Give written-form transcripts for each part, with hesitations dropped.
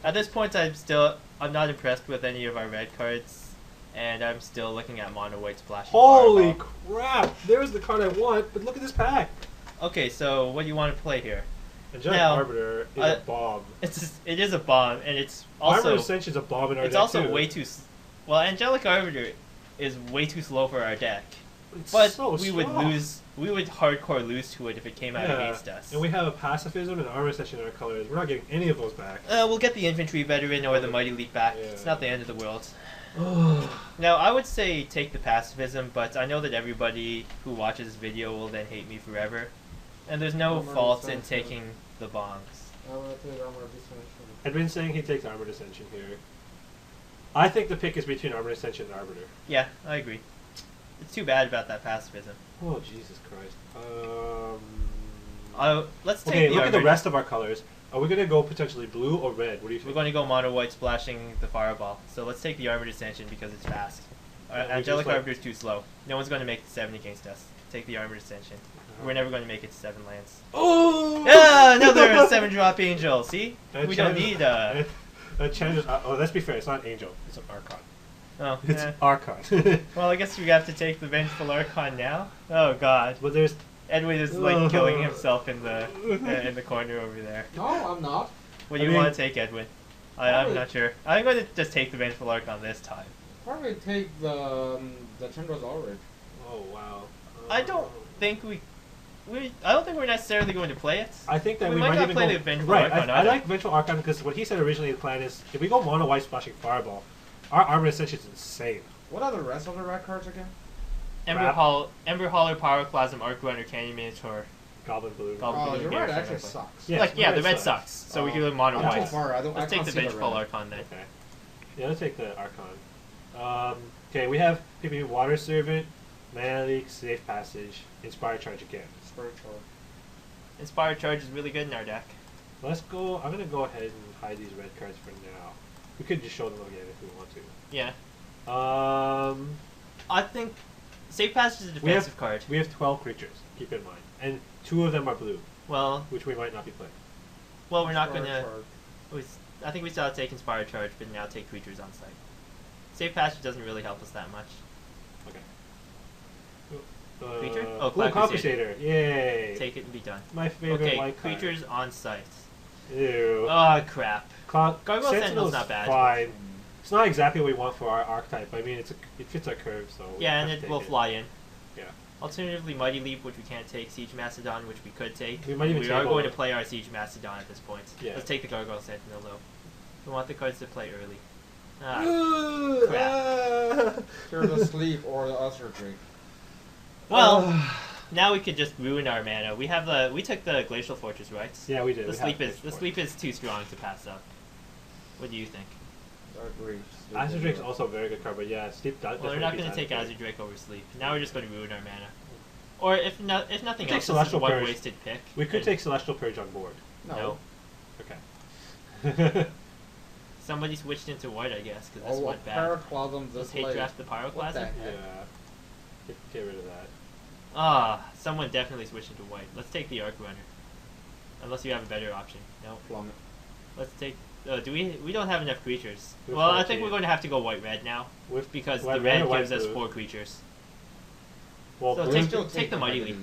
At this point, I'm not impressed with any of our red cards, and I'm still looking at mono white splashing. Holy Fireball. crap! There's the card I want, but look at this pack. Okay, so what do you want to play here? Angelic Now, Arbiter is a bomb. It is a bomb, and it's also Armor Ascension is a bomb in our it's deck also too. way too. Well, Angelic Arbiter is way too slow for our deck, It's but so we would strong. lose. We would hardcore lose to it if it came out Yeah. against us. And we have a Pacifism and Armor Ascension in our colors. We're not getting any of those back. We'll get the Infantry Veteran or the Mighty Leap back. Yeah. It's not the end of the world. Now, I would say take the Pacifism, but I know that everybody who watches this video will then hate me forever. And there's no Armor fault in Ascension. taking the bombs. I want to take Armor Ascension. Edwin's saying he takes Armored Ascension here. I think the pick is between Armored Ascension and Arbiter. Yeah, I agree. It's too bad about that Pacifism. Oh, Jesus Christ. Let's take Okay, the look at the Arbiter. rest of our colors. Are we going to go potentially blue or red? What do you think? We're going to go mono white splashing the Fireball. So let's take the Armored Ascension because it's fast. Yeah, we Angelic just, like- Arbiter is too slow. No one's going to make it 7 against us. Take the Armored Ascension. We're never going to make it to 7 lands. Oh! Ah, another 7-drop Angel. See? And We don't Chandra- need let's be fair. It's not Angel. It's an Archon. Oh, It's eh. Archon. Well, I guess we have to take the Vengeful Archon now. Oh God, But there's Edwin is like killing himself in the corner over there. No, I'm not. What do you want to take, Edwin? I'm not sure. I'm going to just take the Vengeful Archon this time. Probably take the Chandra's Average. Oh wow. I don't think I don't think we're necessarily going to play it. I think that We we might might not even play go, the Vengeful right. Archon I either. like Vengeful Archon because what he said originally the plan is if we go mono white splashing Fireball, our Armor Ascension is insane. What are the rest of the red cards again? Ember Hauler, Pyroclasm, Arcrunner, Canyon Minotaur. Goblin Blue. Goblin- Oh, Blue you're here, right. so Actually I play. sucks. Yeah. Like, yeah, the red red sucks. sucks, so we can go mono I'm too white. far. Let's I take can't the see the Vengeful red. Archon then. Okay. Yeah, let's take the Archon. Okay, we have PP Water Servant, Mana Leak, Safe Passage, Inspired Charge again. Spiritual. Inspired Charge is really good in our deck. Let's go. I'm gonna go ahead and hide these red cards for now. We could just show them again if we want to. Yeah. Um, I think Safe Passage is a defensive card. we have 12 creatures. Keep in mind, and 2 of them are blue, Well, which we might not be playing. we're not Spirit gonna. Charge. I think we still have to take Inspired Charge, but now take creatures on site. Safe Passage doesn't really help us that much. Okay. Creature? Oh, Blue Cloud Compensator. Yay! Take it and be done. My favorite Okay, white card. creatures on site. Ew. Oh crap. Gargoyle Sentinel's not bad. Fine. It's not exactly what we want for our archetype. I mean, it fits our curve, so we Yeah, have and to it will take fly in. Yeah. Alternatively, Mighty Leap, which we can't take. Siege Mastodon, which we could take. We might even we take are going all- to play our Siege Mastodon at this point. Yeah. Let's take the Gargoyle Sentinel though. We want the cards to play early. Ah, Ooh, crap. Fear the Sleep or the Usher Drink. well, now we could just ruin our mana. We took the Glacial Fortress, right? Yeah, we did. The We sleep have is to the for it. sleep is too strong to pass up. What do you think? I agree. Azure Drake's also a very good card, but yeah, sleep does. Well, we're not going to take Azure Drake over sleep. Now we're just going to ruin our mana. Or if nothing Take else, this is Celestial one Purge. wasted pick. We could And- take Celestial Purge on board. No. Okay. Somebody switched into white, I guess, because this Oh, went bad. Pyroclasm Let's this hate late. draft the What the Pyroclasm. heck? Yeah. Get rid of that. Ah, someone definitely switched into white. Let's take the Arc Runner. Unless you have a better option. No. Plummet. Let's take. We don't have enough creatures. We have Well, I 14. think we're going to have to go white-red now With because white the red red or white gives us blue? 4 creatures. Well, So blue- take the Mighty Leap.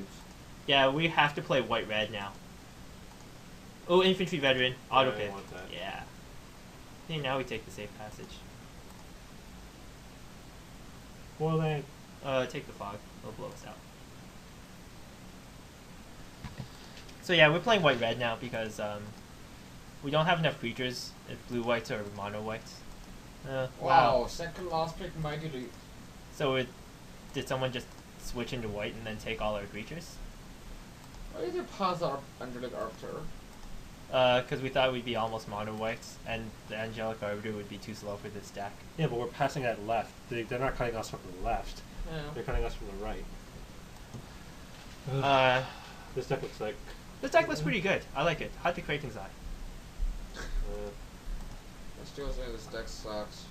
Yeah, we have to play white-red now. Oh, Infantry Veteran, auto I pick. want that. Yeah. See, now we take the Safe Passage. Well then. Take the Fog. It'll blow us out. So yeah, we're playing white-red now because we don't have enough creatures if blue-whites or mono-whites. Wow, second last pick Mighty Leap. So did someone just switch into white and then take all our creatures? Why did you pass our Angelic Arbiter? Because we thought we'd be almost mono-whites, and the Angelic Arbiter would be too slow for this deck. Yeah, but we're passing that left. They're not cutting us from the left. Yeah. They're cutting us from the right. This deck looks like. This deck looks pretty good. I like it. Hide the Kraken's Eye. I still say this deck sucks.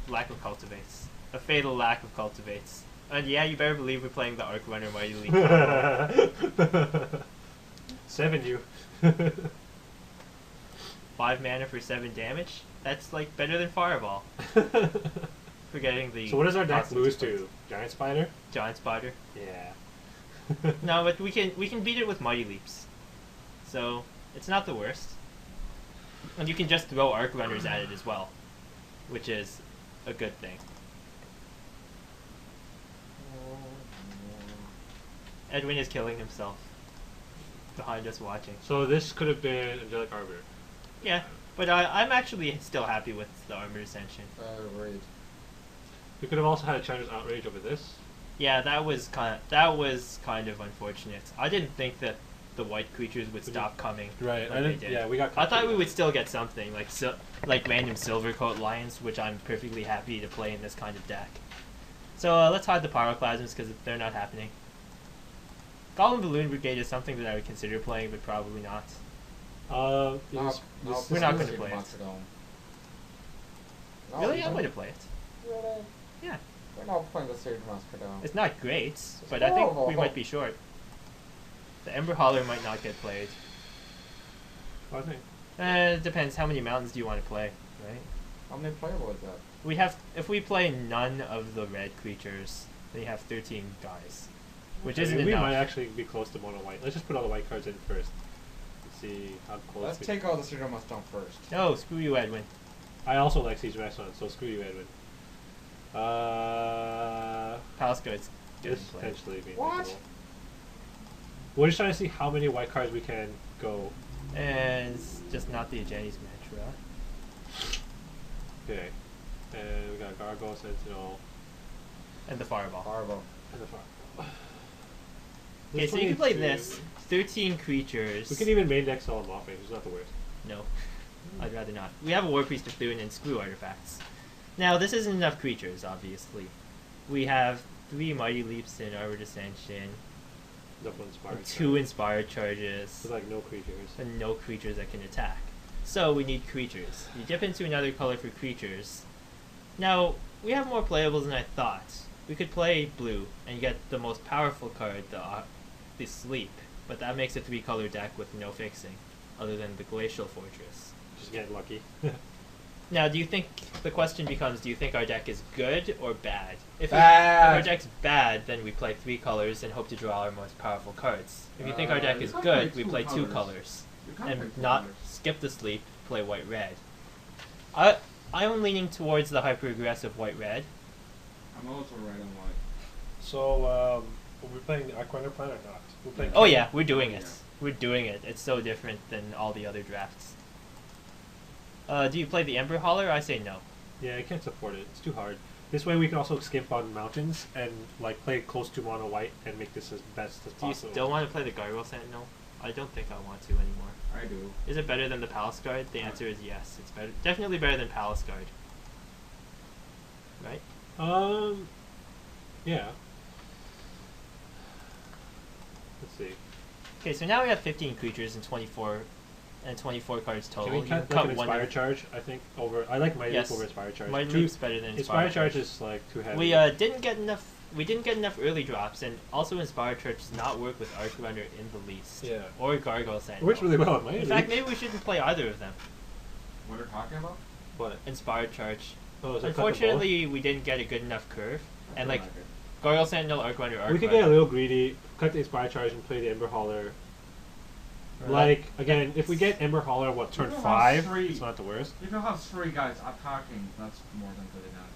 Lack of cultivates. A fatal lack of cultivates. And yeah, you better believe we're playing the Arc Runner Mighty Leap. 7 you. 5 mana for 7 damage. That's like better than Fireball. Forgetting the. So what does our deck cost lose consequence. to? Giant Spider? Giant Spider. Yeah. No, but we can beat it with Mighty Leaps. So it's not the worst. And you can just throw Arc Runners at it as well, which is a good thing. Edwin is killing himself behind us watching. So this could have been Angelic Arbiter. Yeah, but I'm actually still happy with the Armored Ascension. Right. We could have also had a Chinese Outrage over this. Yeah, that was kind of unfortunate. I didn't think that the white creatures would stop coming. Right. Like they did. Yeah, we got. I thought we would still get something like random Silvercoat Lions, which I'm perfectly happy to play in this kind of deck. So let's hide the Pyroclasms because they're not happening. Golem Balloon Brigade is something that I would consider playing, but probably not. We're not going to play it. Really, I'm going to play it. Really? Yeah. We're not playing the Sage Master Dome. It's not great, but I think we horrible. might be short. The Ember Holler might not get played. What do you think? It depends. How many mountains do you want to play, right? How many playable is that? We have, if we play none of the red creatures, then you have 13 guys, which isn't we enough. might actually be close to mono white. Let's just put all the white cards in first. Let's see how close. Let's take out the Sage Master Dome first. No, screw you, Edwin. I also like Siege Restaurant, so screw you, Edwin. Palace Guards This didn't play. potentially being What? cool. We're just trying to see how many white cards we can go. And it's just not the Ajani's Mantra. Okay. And we got Gargoyle, Sentinel, And the Fireball. Horrible. and the Fire. Okay, so you can play this. 13 creatures. We can even main deck Solemn Offering, it's not the worst. No, I'd rather not. We have a War Priest of Thune and screw artifacts. Now, this isn't enough creatures, obviously. We have 3 Mighty Leaps in Armored Ascension, Double Inspired. and 2 Inspired Charges, With like no creatures. and no creatures that can attack. So we need creatures. You dip into another color for creatures. Now, we have more playables than I thought. We could play blue and get the most powerful card, the Sleep, but that makes a 3-color deck with no fixing, other than the Glacial Fortress. Just get lucky. Now, the question becomes, do you think our deck is good or bad? If Bad. our deck's bad, then we play 3 colors and hope to draw our most powerful cards. If you think our deck you is can't good, play we play 2 colors. colors. You can't play And two not colors. skip the Sleep, play white-red. I'm leaning towards the hyper-aggressive white-red. I'm also red and white. So, are we playing the Arc Runner plan or not? We're playing Oh yeah, we're doing it. Yeah. We're doing it. It's so different than all the other drafts. Do you play the Ember Holler? I say no. Yeah, I can't support it. It's too hard. This way we can also skip on mountains and like play close to mono white and make this as best as Do you possible. still want to play the Gargoyle Sentinel? I don't think I want to anymore. I do. Is it better than the Palace Guard? The answer is yes. It's better, definitely better than Palace Guard. Right? Yeah. Let's see. Okay, so now we have 15 creatures and 24 cards total. Can we You cut can like an one Inspire of- Charge? I think over. I like Mighty Yes. Leap over Inspire Charge. Mighty Too- Leap's better than Inspire Inspire Charge is like too heavy. We didn't get enough. We didn't get enough early drops, and also Inspired Church does not work with Arc Runner in the least. Yeah. Or Gargoyle Sentinel. It works really well with Mighty In fact, Leap. maybe we shouldn't play either of them. What are you talking about? What? Inspired Charge. Oh, is it Unfortunately, we didn't get a good enough curve, and like it. Gargoyle Sentinel, Arc Runner, Arc We could Runner. get a little greedy, cut the Inspire Charge and play the Ember Holler. Like, again, if we get Ember Holler, what, turn You have 5? 3. It's not the worst. If you have 3 guys attacking, that's more than good enough.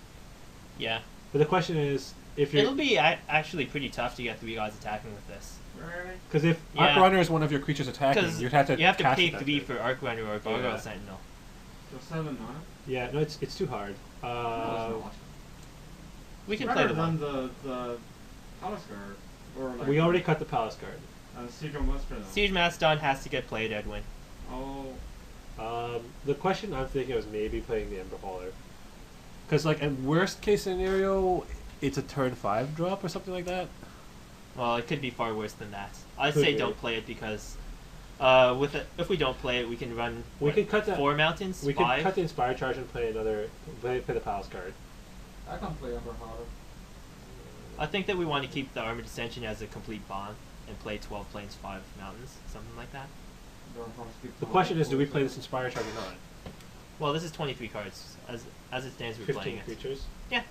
Yeah. But the question is, if you're... It'll be actually pretty tough to get 3 guys attacking with this. Really? Because if Yeah. Arc Runner is one of your creatures attacking, Because you'd have to you have to cast pay it that 3 turn. for Arc Runner or Gargoyle Yeah. Sentinel. So 7 mana? Yeah, no, it's too hard. No, it's not. We can Better play the than one. the Palace Guard. Or like We already cut the Palace card. Siege of Mustard. Siege Mastodon has to get played, Edwin. Oh. The question I'm thinking is maybe playing the Ember Holler. Because, like, in worst case scenario, it's a turn 5 drop or something like that. Well, it could be far worse than that. I'd Could say be. don't play it because if we don't play it, we can run We can cut that- 4 mountains, We 5. could cut the Inspire Charge and play play the Palace card. I can play Ember Holler. I think that we want to keep the Armored Ascension as a complete bond and play 12 planes, 5 mountains, something like that. The question is, do we play this Inspire Charge or not? Well, this is 23 cards. As it stands, we're 15 playing it. creatures. Yeah,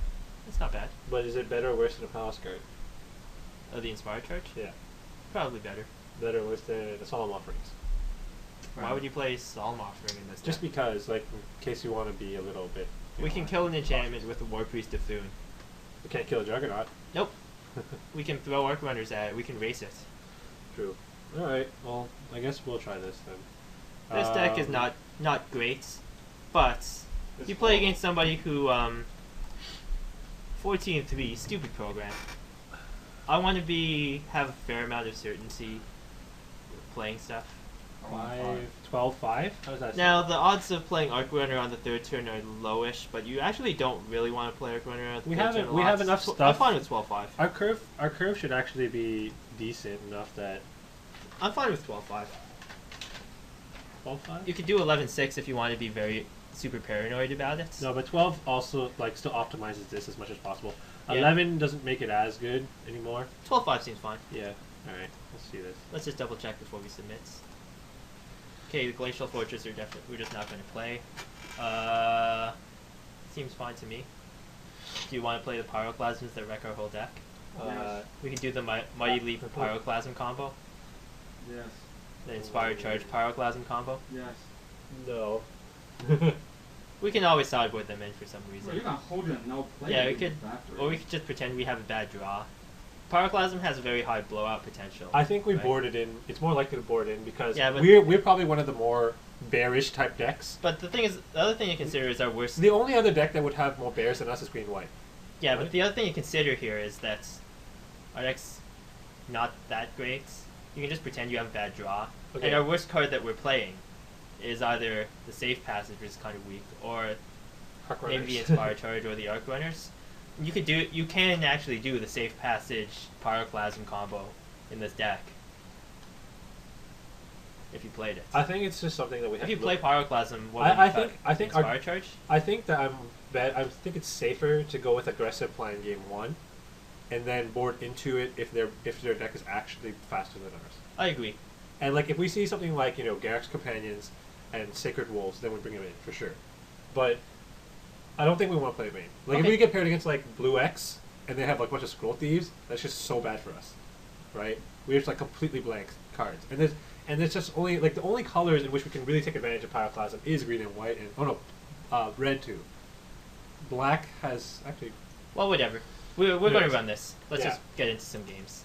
it's not bad. But is it better or worse than a Palace card? The Inspired Charge? Yeah. Probably better. Better or worse than the Solemn Offerings? Why would you play Solemn Offering in this Just deck? because, like, in case you want to be a little bit... We can kill an enchantment with the War Priest of Thune. We can't kill a Juggernaut. Nope. We can throw Arc Runners at it. We can race it. True. Alright, well, I guess we'll try this then. This deck is not great, but you play against somebody who 14-3, stupid program. I want to have a fair amount of certainty with playing stuff. 12-5? How does that Now the odds of playing Arc Runner on the third turn are lowish, but you actually don't really want to play Arc Runner on the third turn. We have enough stuff. I'm fine with 12-5. Our curve should actually be decent enough that... I'm fine with 12-5. 12-5? You could do 11-6 if you want to be very super paranoid about it. No, but 12 also like still optimizes this as much as possible. Yeah. 11 doesn't make it as good anymore. 12-5 seems fine. Yeah. Alright, let's see this. Let's just double check before we submit. Okay, the Glacial Fortress we're just not going to play. Seems fine to me. Do you want to play the Pyroclasms that wreck our whole deck? We can do the Mighty Leap Pyroclasm combo. Yes. The Inspired Charge Pyroclasm combo. Yes. No. We can always sideboard them in for some reason. Well, you're not holding it no play. Yeah, we could, or we could just pretend we have a bad draw. Pyroclasm has a very high blowout potential. I think we right? board it in. It's more likely to board in because Yeah, we're probably one of the more bearish type decks. But the thing is, the other thing to consider is our worst. The only other deck that would have more bears than us is green and white. Yeah, right? but the other thing to consider here is that our deck's not that great. You can just pretend you have a bad draw. Okay. And our worst card that we're playing is either the Safe Passage, which is kind of weak, or Arc maybe Runners. the Inspired Charge or the Arc Runners. You can actually do the Safe Passage Pyroclasm combo in this deck. If you played it. I think it's just something that we have If you to play look- Pyroclasm, what I would you think- cut? I think our- Inspired Charge? I think that I think it's safer to go with aggressive plan game 1 and then board into it if their deck is actually faster than ours. I agree. And like if we see something like, Garrick's Companions and Sacred Wolves, then we bring them in for sure. But I don't think we want to play main. Like if Okay. we get paired against like Blue X and they have like a bunch of Scroll Thieves, that's just so bad for us. Right? We're just like completely blank cards. And there's just only like the only colors in which we can really take advantage of Pyroclasm is green and white and red too. Black has actually Well, whatever. We're going to Yes. run this. Let's Yeah. just get into some games.